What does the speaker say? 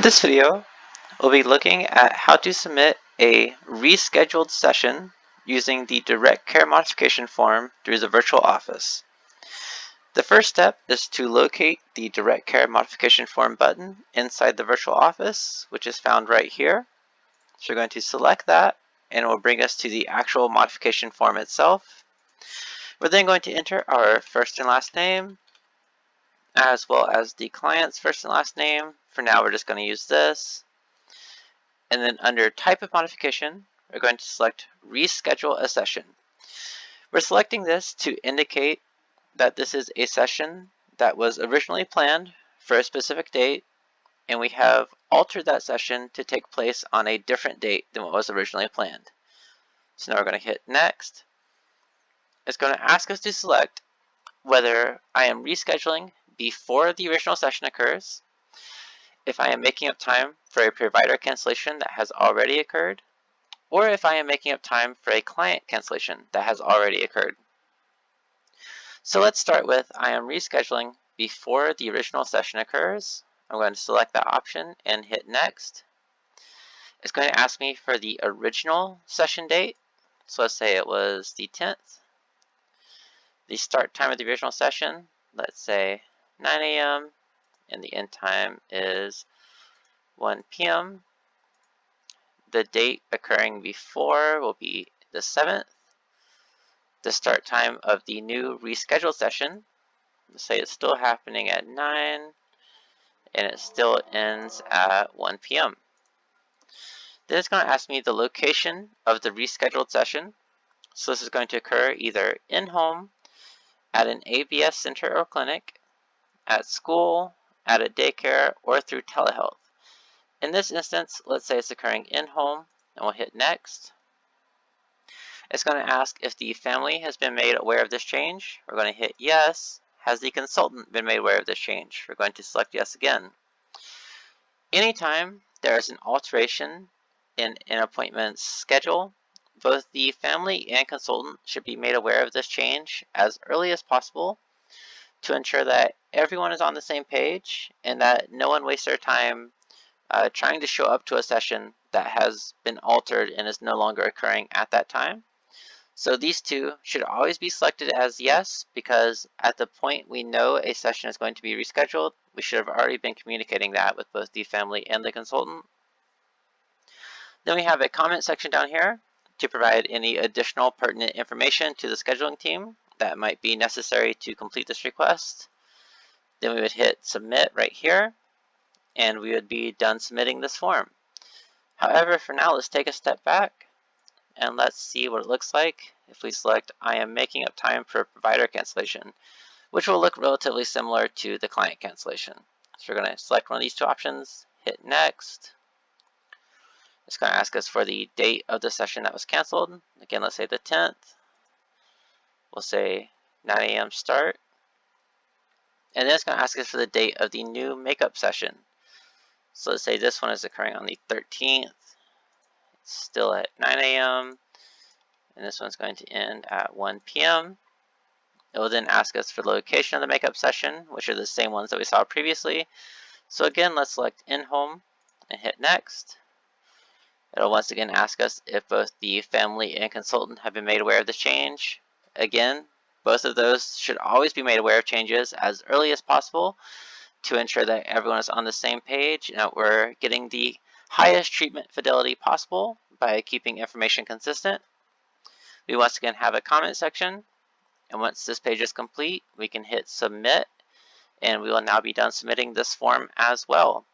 this video, we'll be looking at how to submit a rescheduled session using the Direct Care Modification form through the virtual office. The first step is to locate the Direct Care Modification form button inside the virtual office, which is found right here. So we're going to select that, and it will bring us to the actual modification form itself. We're then going to enter our first and last name, as well as the client's first and last name. For now, we're just going to use this. And then under Type of Modification, we're going to select Reschedule a Session. We're selecting this to indicate that this is a session that was originally planned for a specific date, and we have altered that session to take place on a different date than what was originally planned. So now we're going to hit Next. It's going to ask us to select whether I am rescheduling before the original session occurs, if I am making up time for a provider cancellation that has already occurred, or if I am making up time for a client cancellation that has already occurred. So let's start with I am rescheduling before the original session occurs. I'm going to select that option and hit Next. It's going to ask me for the original session date. So let's say it was the 10th. The start time of the original session, let's say 9 a.m. and the end time is 1 p.m. The date occurring before will be the 7th. The start time of the new rescheduled session, let's say it's still happening at 9 and it still ends at 1 p.m. Then it's going to ask me the location of the rescheduled session. So this is going to occur either in-home, at an ABS center or clinic, at school, at a daycare, or through telehealth. In this instance, let's say it's occurring in-home, and we'll hit Next. It's going to ask if the family has been made aware of this change. We're going to hit Yes. Has the consultant been made aware of this change? We're going to select Yes again. Anytime there is an alteration in an appointment's schedule, both the family and consultant should be made aware of this change as early as possible to ensure that everyone is on the same page and that no one wastes their time trying to show up to a session that has been altered and is no longer occurring at that time. So these two should always be selected as yes, because at the point we know a session is going to be rescheduled, we should have already been communicating that with both the family and the consultant. Then we have a comment section down here to provide any additional pertinent information to the scheduling team that might be necessary to complete this request. Then we would hit Submit right here, and we would be done submitting this form. However, for now, let's take a step back and let's see what it looks like if we select I am making up time for provider cancellation, which will look relatively similar to the client cancellation. So we're going to select one of these two options, hit Next. It's going to ask us for the date of the session that was canceled. Again, let's say the 10th. We'll say 9 a.m. start. And then it's going to ask us for the date of the new makeup session. So let's say this one is occurring on the 13th. It's still at 9 a.m. And this one's going to end at 1 p.m. It will then ask us for the location of the makeup session, which are the same ones that we saw previously. So again, let's select In-Home and hit Next. It'll once again ask us if both the family and consultant have been made aware of this change. Again, both of those should always be made aware of changes as early as possible to ensure that everyone is on the same page and that we're getting the highest treatment fidelity possible by keeping information consistent. We once again have a comment section, and once this page is complete, we can hit Submit, and we will now be done submitting this form as well.